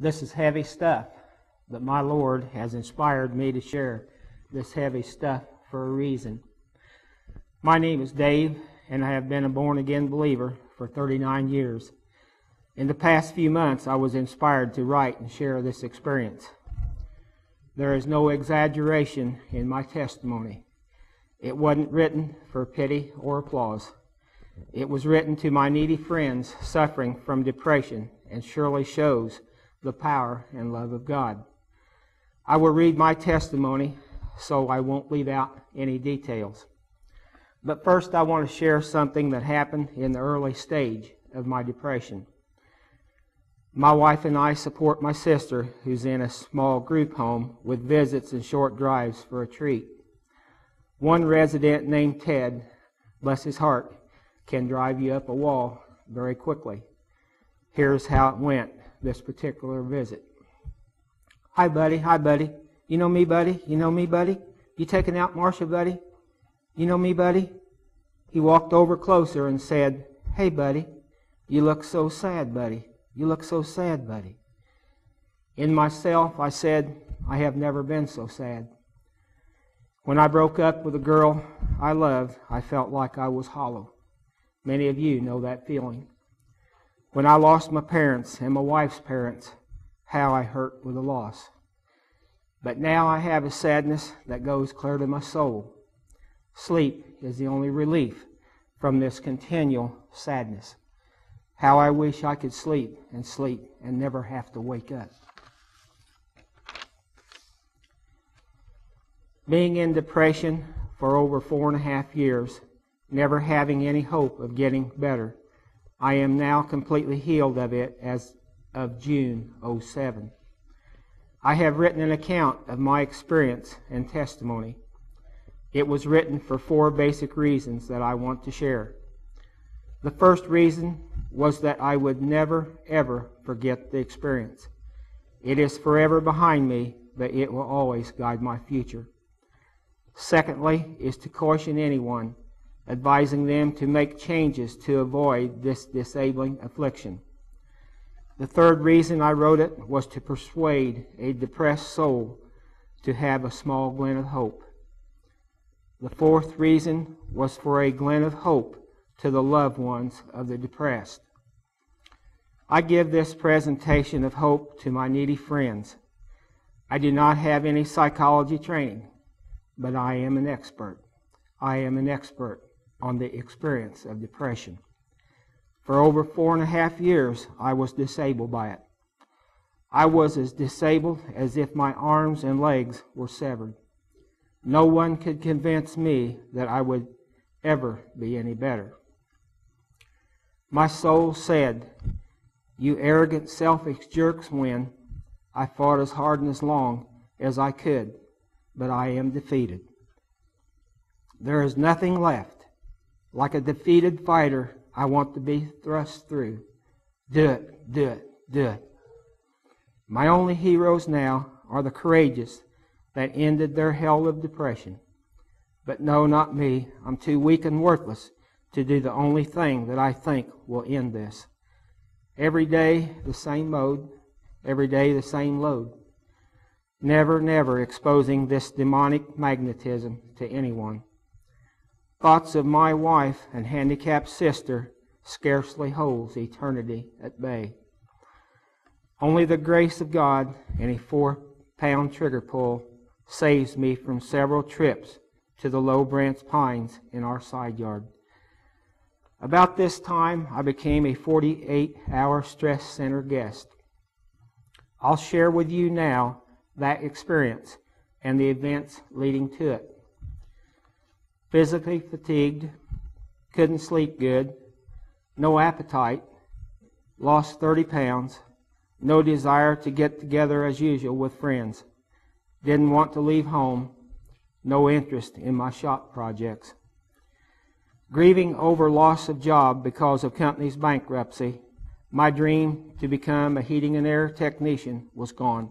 This is heavy stuff, but my Lord has inspired me to share this heavy stuff for a reason. My name is Dave, and I have been a born-again believer for 39 years. In the past few months, I was inspired to write and share this experience. There is no exaggeration in my testimony. It wasn't written for pity or applause. It was written to my needy friends suffering from depression and surely shows the power and love of God. I will read my testimony, so I won't leave out any details. But first, I want to share something that happened in the early stage of my depression. My wife and I support my sister, who's in a small group home with visits and short drives for a treat. One resident named Ted, bless his heart, can drive you up a wall very quickly. Here's how it went this particular visit. Hi, buddy. Hi, buddy. You know me, buddy? You know me, buddy? You taking out Marcia, buddy? You know me, buddy? He walked over closer and said, Hey, buddy. You look so sad, buddy. You look so sad, buddy. In myself, I said, I have never been so sad. When I broke up with a girl I loved, I felt like I was hollow. Many of you know that feeling. When I lost my parents and my wife's parents, how I hurt with the loss. But now I have a sadness that goes clear to my soul. Sleep is the only relief from this continual sadness. How I wish I could sleep and never have to wake up. Being in depression for over 4.5 years, never having any hope of getting better, I am now completely healed of it as of June 2007. I have written an account of my experience and testimony. It was written for 4 basic reasons that I want to share. The first reason was that I would never, ever forget the experience. It is forever behind me, but it will always guide my future. Secondly, is to caution anyone, advising them to make changes to avoid this disabling affliction. The third reason I wrote it was to persuade a depressed soul to have a small glint of hope. The fourth reason was for a glint of hope to the loved ones of the depressed. I give this presentation of hope to my needy friends. I do not have any psychology training, but I am an expert. I am an expert on the experience of depression. For over 4.5 years, I was disabled by it. I was as disabled as if my arms and legs were severed. No one could convince me that I would ever be any better. My soul said, You arrogant, selfish jerks win. I fought as hard and as long as I could, but I am defeated. There is nothing left. Like a defeated fighter, I want to be thrust through. Do it, do it, do it. My only heroes now are the courageous that ended their hell of depression. But no, not me. I'm too weak and worthless to do the only thing that I think will end this. Every day, the same mode. Every day, the same load. Never, never exposing this demonic magnetism to anyone. Thoughts of my wife and handicapped sister scarcely holds eternity at bay. Only the grace of God and a 4-pound trigger pull saves me from several trips to the low branch pines in our side yard. About this time, I became a 48-hour stress center guest. I'll share with you now that experience and the events leading to it. Physically fatigued, couldn't sleep good, no appetite, lost 30 pounds, no desire to get together as usual with friends, didn't want to leave home, no interest in my shop projects. Grieving over loss of job because of company's bankruptcy, my dream to become a heating and air technician was gone.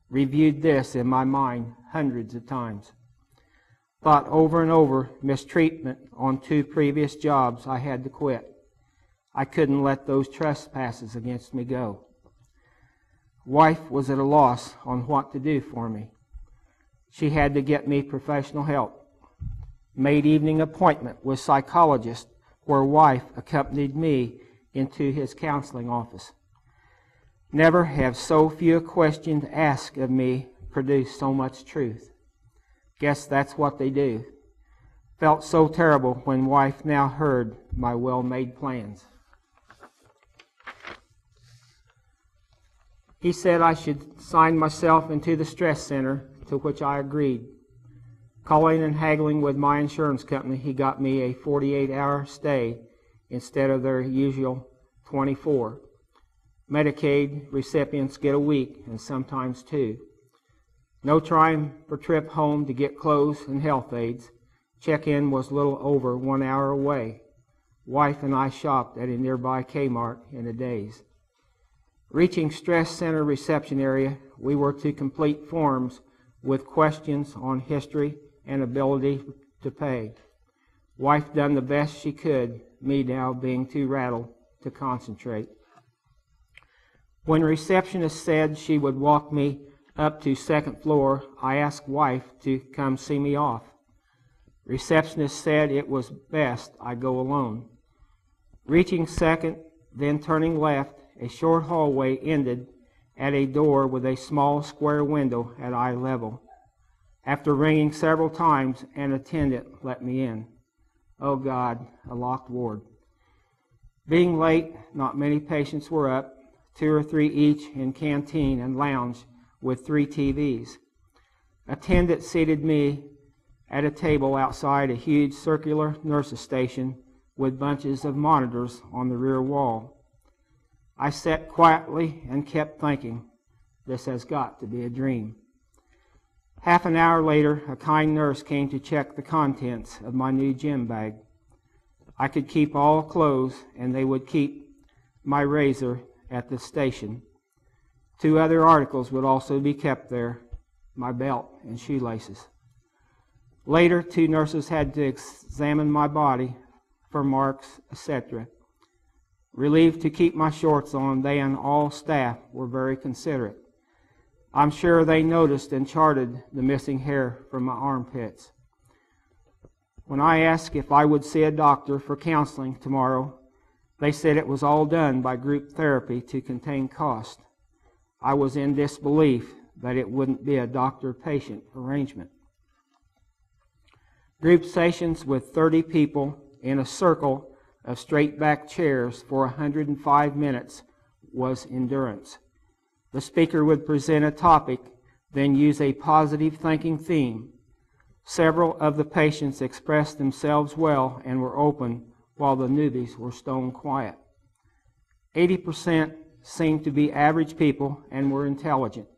Reviewed this in my mind hundreds of times. Thought over and over mistreatment on 2 previous jobs I had to quit. I couldn't let those trespasses against me go. Wife was at a loss on what to do for me. She had to get me professional help. Made evening appointment with psychologist, where wife accompanied me into his counseling office. Never have so few questions asked of me produced so much truth. Guess that's what they do. Felt so terrible when wife now heard my well-made plans. He said I should sign myself into the stress center, to which I agreed. Calling and haggling with my insurance company, he got me a 48-hour stay instead of their usual 24. Medicaid recipients get a week and sometimes 2. No time for trip home to get clothes and health aids. Check-in was a little over 1 hour away. Wife and I shopped at a nearby Kmart in a daze. Reaching stress center reception area, we were to complete forms with questions on history and ability to pay. Wife done the best she could, me now being too rattled to concentrate. When receptionist said she would walk me up to second floor, I asked wife to come see me off. Receptionist said it was best I go alone. Reaching second, then turning left, a short hallway ended at a door with a small square window at eye level. After ringing several times, an attendant let me in. Oh God, a locked ward. Being late, not many patients were up, 2 or 3 each in canteen and lounge with 3 TVs. Attendant seated me at a table outside a huge circular nurses' station with bunches of monitors on the rear wall. I sat quietly and kept thinking, this has got to be a dream. Half an hour later, a kind nurse came to check the contents of my new gym bag. I could keep all clothes, and they would keep my razor at the station. 2 other articles would also be kept there, my belt and shoelaces. Later, 2 nurses had to examine my body for marks, etc. Relieved to keep my shorts on, they and all staff were very considerate. I'm sure they noticed and charted the missing hair from my armpits. When I asked if I would see a doctor for counseling tomorrow, they said it was all done by group therapy to contain cost. I was in disbelief that it wouldn't be a doctor-patient arrangement. Group sessions with 30 people in a circle of straight-back chairs for 105 minutes was endurance. The speaker would present a topic, then use a positive thinking theme. Several of the patients expressed themselves well and were open, while the newbies were stone quiet. 80% seemed to be average people and were intelligent.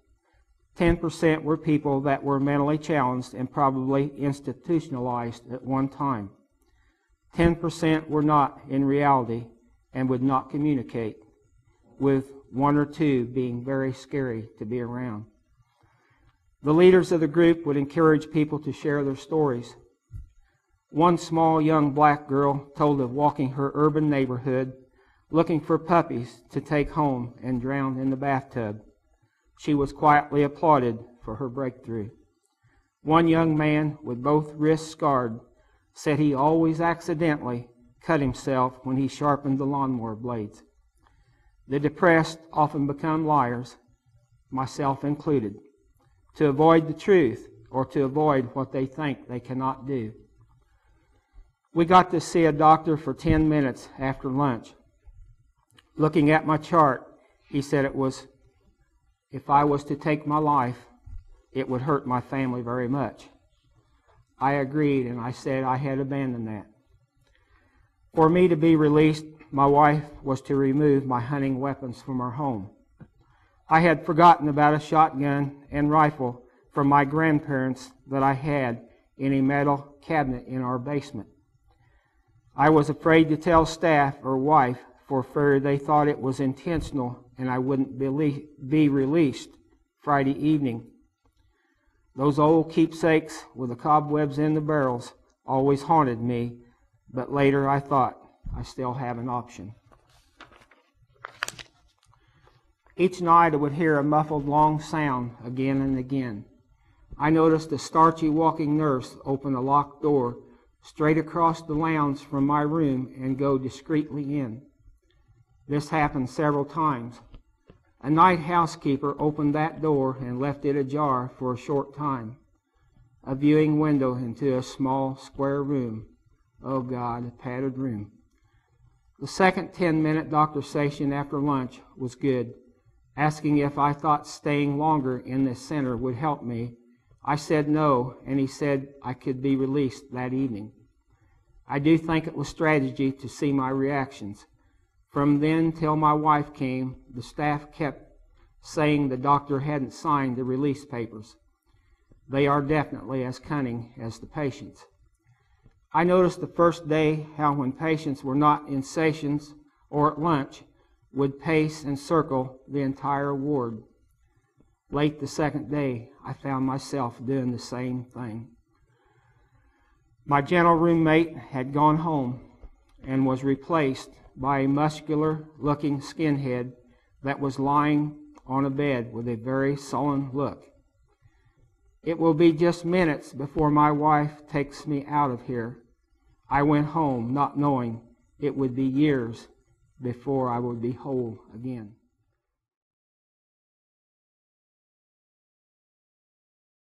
10% were people that were mentally challenged and probably institutionalized at one time. 10% were not in reality and would not communicate, with 1 or 2 being very scary to be around. The leaders of the group would encourage people to share their stories. One small young black girl told of walking her urban neighborhood, looking for puppies to take home and drown in the bathtub. She was quietly applauded for her breakthrough. One young man with both wrists scarred said he always accidentally cut himself when he sharpened the lawnmower blades. The depressed often become liars, myself included, to avoid the truth or to avoid what they think they cannot do. We got to see a doctor for 10 minutes after lunch. Looking at my chart, he said if I was to take my life, it would hurt my family very much. I agreed, and I said I had abandoned that. For me to be released, my wife was to remove my hunting weapons from our home. I had forgotten about a shotgun and rifle from my grandparents that I had in a metal cabinet in our basement. I was afraid to tell staff or wife for fear they thought it was intentional and I wouldn't be released Friday evening. Those old keepsakes with the cobwebs in the barrels always haunted me, but later I thought I still have an option. Each night I would hear a muffled long sound again and again. I noticed a starchy walking nurse open a locked door straight across the lounge from my room and go discreetly in. This happened several times. A night housekeeper opened that door and left it ajar for a short time. A viewing window into a small square room. Oh God, a padded room. The second 10-minute doctor session after lunch was good. Asking if I thought staying longer in this center would help me, I said no, and he said I could be released that evening. I do think it was strategy to see my reactions. From then till my wife came, the staff kept saying the doctor hadn't signed the release papers. They are definitely as cunning as the patients. I noticed the first day how when patients were not in sessions or at lunch, would pace and circle the entire ward. Late the second day, I found myself doing the same thing. My gentle roommate had gone home and was replaced by a muscular-looking skinhead that was lying on a bed with a very sullen look. It will be just minutes before my wife takes me out of here. I went home not knowing it would be years before I would be whole again.